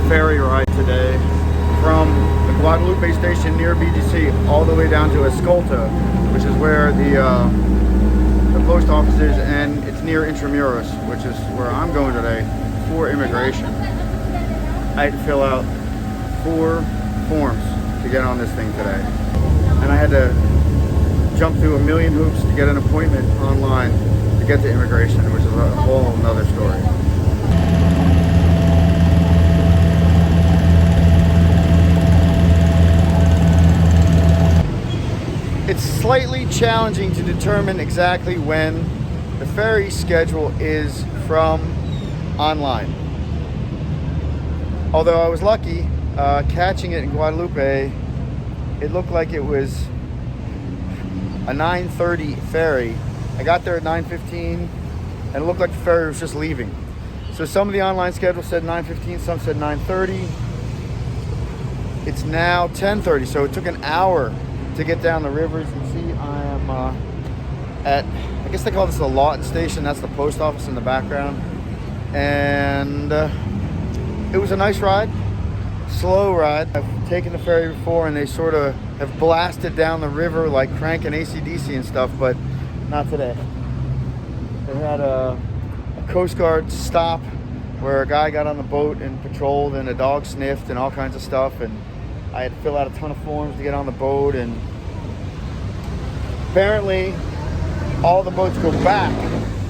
ferry ride today from the Guadalupe station near BGC all the way down to Escolta, which is where the post office is, and it's near Intramuros, which is where I'm going today for immigration. I had to fill out 4 forms to get on this thing today, and I had to jump through a million hoops to get an appointment online to get to immigration, which is a whole nother story. It's slightly challenging to determine exactly when the ferry schedule is from online. Although I was lucky catching it in Guadalupe, it looked like it was a 9:30 ferry. I got there at 9:15 and it looked like the ferry was just leaving. So some of the online schedule said 9:15, some said 9:30. It's now 10:30, so it took an hour to get down the river. As you can see, I am at, I guess they call this the Lawton station. That's the post office in the background. And it was a nice ride, slow ride. I've taken the ferry before and they sort of have blasted down the river like cranking AC/DC and stuff, but not today. They had a Coast Guard stop where a guy got on the boat and patrolled and a dog sniffed and all kinds of stuff, and I had to fill out a ton of forms to get on the boat, and apparently all the boats go back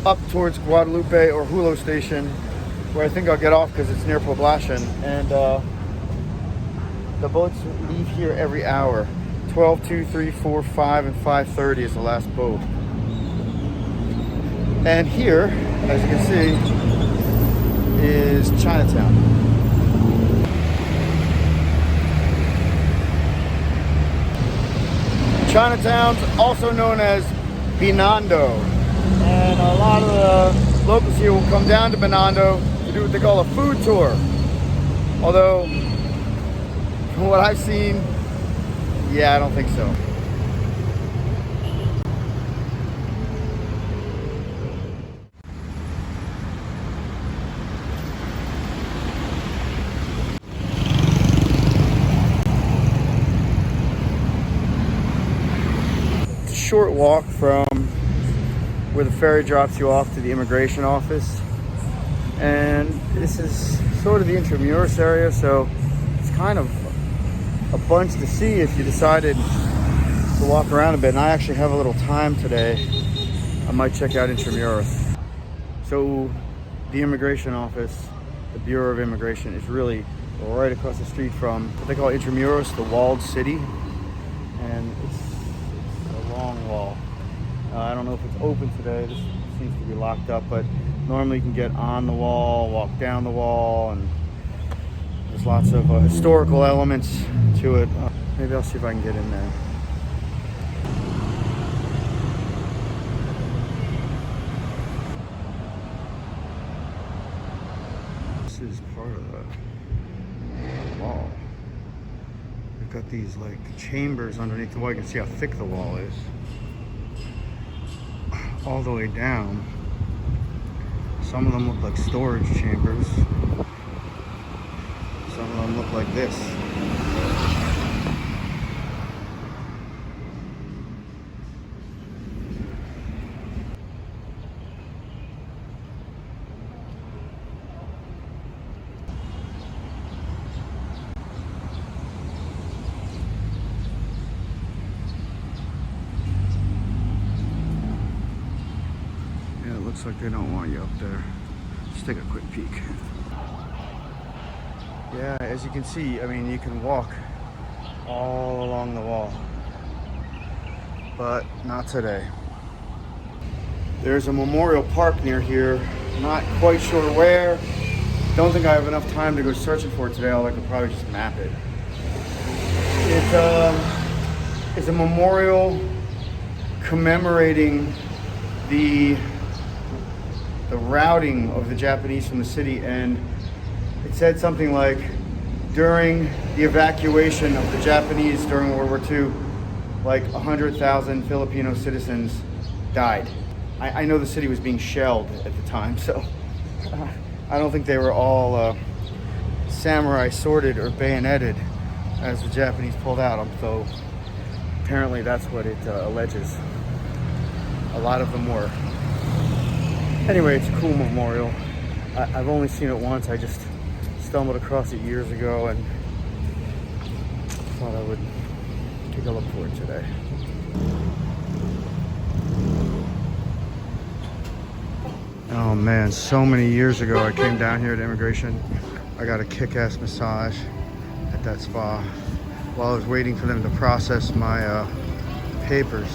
up towards Guadalupe or Hulo station, where I think I'll get off because it's near Poblacion, and the boats leave here every hour. 12, 2, 3, 4, 5, and 5:30 is the last boat. And here, as you can see, is Chinatown. Chinatown's also known as Binondo, and a lot of the locals here will come down to Binondo to do what they call a food tour. Although, from what I've seen, yeah, I don't think so. Short walk from where the ferry drops you off to the immigration office, and this is sort of the Intramuros area, so it's kind of a bunch to see if you decided to walk around a bit. And I actually have a little time today. I might check out Intramuros. So the immigration office, the Bureau of Immigration, is really right across the street from what they call Intramuros, the walled city, and it's long wall. I don't know if it's open today. This seems to be locked up, but normally you can get on the wall, walk down the wall, and there's lots of historical elements to it. Maybe I'll see if I can get in there. This is part of the wall. We've got these like chambers underneath the wall. You can see how thick the wall is. All the way down. Some of them look like storage chambers. Some of them look like this. Looks like they don't want you up there. Let's take a quick peek. Yeah, as you can see, I mean, you can walk all along the wall, but not today. There's a memorial park near here, not quite sure where. Don't think I have enough time to go searching for it today, although I could probably just map it. It's a memorial commemorating the routing of the Japanese from the city, and it said something like, during the evacuation of the Japanese during World War II, like 100,000 Filipino citizens died. I know the city was being shelled at the time, so I don't think they were all samurai sworded or bayoneted as the Japanese pulled out. So apparently that's what it alleges. A lot of them were. Anyway, it's a cool memorial. I've only seen it once. I just stumbled across it years ago and thought I would take a look for it today. Oh man, so many years ago I came down here to immigration. I got a kick-ass massage at that spa while I was waiting for them to process my papers.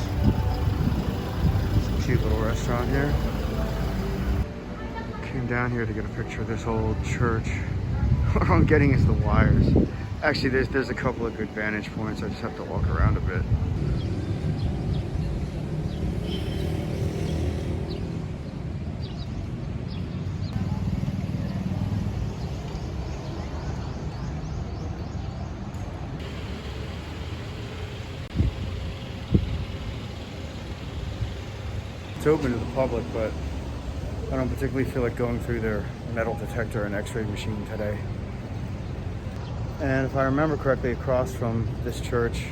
It's a cute little restaurant here. Came down here to get a picture of this old church. What I'm getting is the wires. Actually, there's a couple of good vantage points. I just have to walk around a bit. It's open to the public, but I don't particularly feel like going through their metal detector and x-ray machine today. And if I remember correctly, across from this church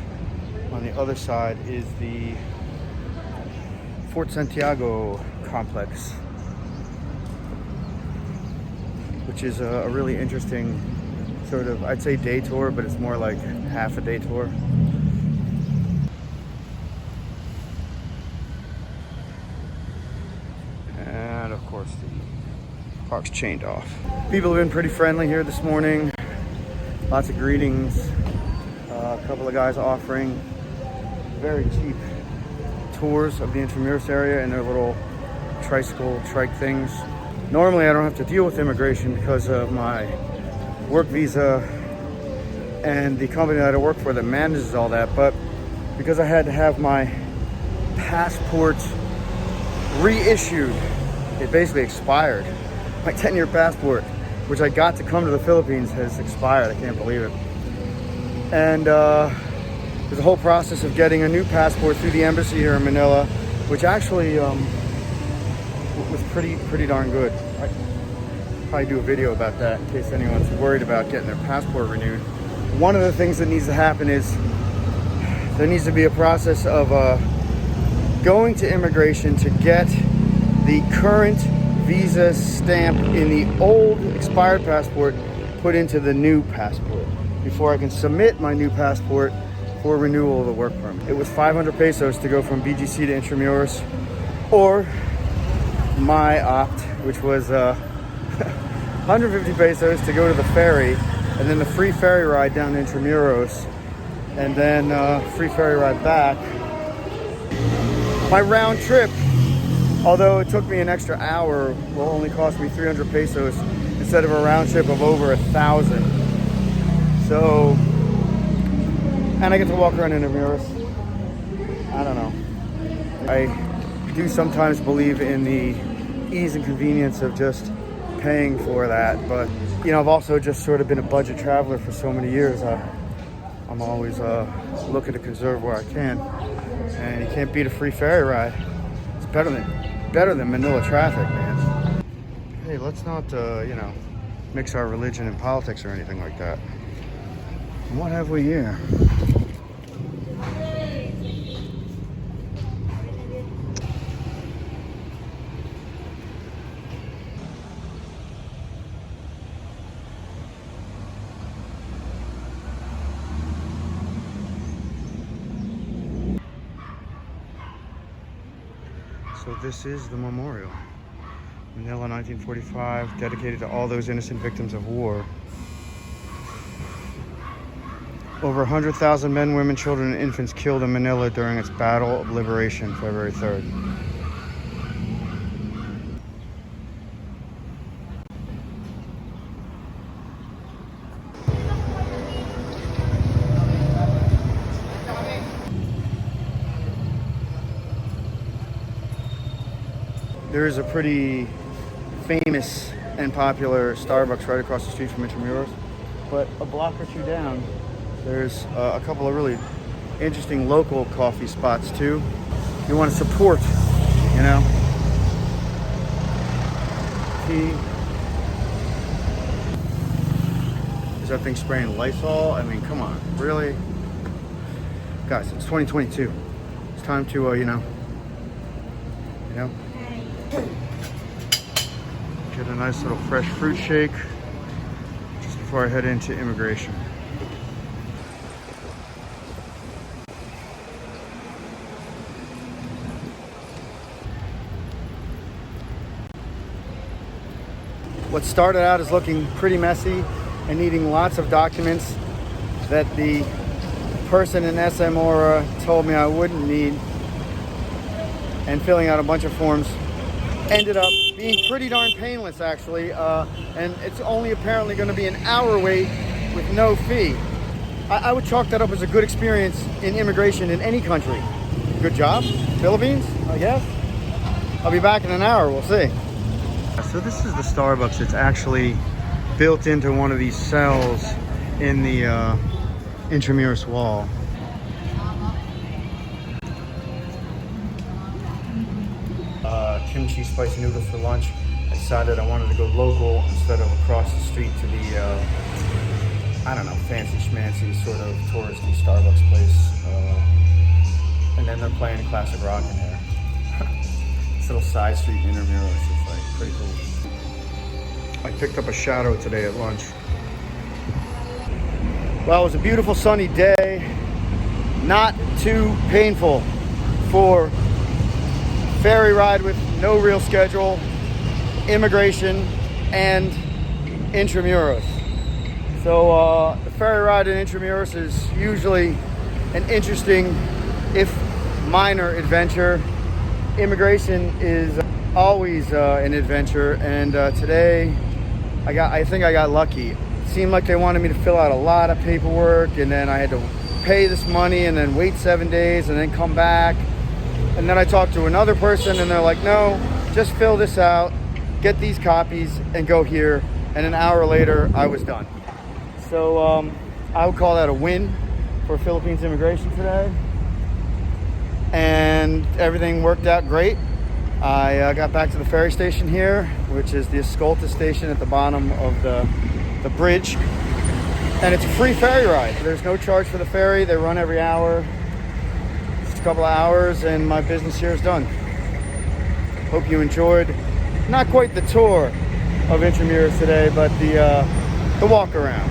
on the other side is the Fort Santiago complex, which is a really interesting sort of, I'd say day tour, but it's more like half a day tour. And of course the park's chained off. People have been pretty friendly here this morning. Lots of greetings. A couple of guys offering very cheap tours of the Intramuros area in their little tricycle trike things. Normally I don't have to deal with immigration because of my work visa and the company that I work for that manages all that, but because I had to have my passport reissued, it basically expired. My 10-year passport, which I got to come to the Philippines, has expired. I can't believe it. And there's a whole process of getting a new passport through the embassy here in Manila, which actually was pretty darn good. I'd probably do a video about that in case anyone's worried about getting their passport renewed. One of the things that needs to happen is there needs to be a process of going to immigration to get the current visa stamp in the old expired passport put into the new passport before I can submit my new passport for renewal of the work permit. It was 500 pesos to go from BGC to Intramuros, or my opt, which was 150 pesos to go to the ferry, and then the free ferry ride down to Intramuros, and then free ferry ride back. My round trip, although it took me an extra hour, will only cost me 300 pesos instead of a round trip of over 1,000. So, and I get to walk around Intramuros. I don't know. I do sometimes believe in the ease and convenience of just paying for that, but you know, I've also just sort of been a budget traveler for so many years. I'm always looking to conserve where I can, and you can't beat a free ferry ride. It's better than Manila traffic, man. Hey, let's not you know, mix our religion and politics or anything like that. What have we here? So this is the memorial. Manila 1945, dedicated to all those innocent victims of war. Over 100,000 men, women, children, and infants killed in Manila during its Battle of Liberation, February 3rd. There is a pretty famous and popular Starbucks right across the street from Intramuros, but a block or two down, there's a couple of really interesting local coffee spots too. You want to support, you know, tea. that thing spraying Lysol? I mean, come on, really? Guys, it's 2022. It's time to, you know, get a nice little fresh fruit shake just before I head into immigration. What started out as looking pretty messy and needing lots of documents that the person in SM Aura told me I wouldn't need, and filling out a bunch of forms, ended up being pretty darn painless, actually. And it's only apparently going to be an hour wait with no fee. I would chalk that up as a good experience in immigration in any country. Good job, Philippines, I guess. I'll be back in an hour, we'll see. So this is the Starbucks. It's actually built into one of these cells in the Intramuros wall. Kimchi spicy noodles for lunch. I decided I wanted to go local instead of across the street to the, I don't know, fancy schmancy sort of touristy Starbucks place. And then they're playing classic rock in there. This little side street in Intramuros is like pretty cool. I picked up a shadow today at lunch. Well, it was a beautiful sunny day. Not too painful for ferry ride with no real schedule, immigration, and Intramuros. So the ferry ride in Intramuros is usually an interesting, if minor, adventure. Immigration is always an adventure, and today I think I got lucky. It seemed like they wanted me to fill out a lot of paperwork, and then I had to pay this money and then wait 7 days and then come back. And then I talked to another person and they're like, no, just fill this out, get these copies, and go here. And an hour later, I was done. So I would call that a win for Philippines immigration today. And everything worked out great. I got back to the ferry station here, which is the Escolta station at the bottom of the bridge. And it's a free ferry ride. There's no charge for the ferry. They run every hour. A couple of hours and my business here is done. Hope you enjoyed not quite the tour of Intramuros today, but the walk around.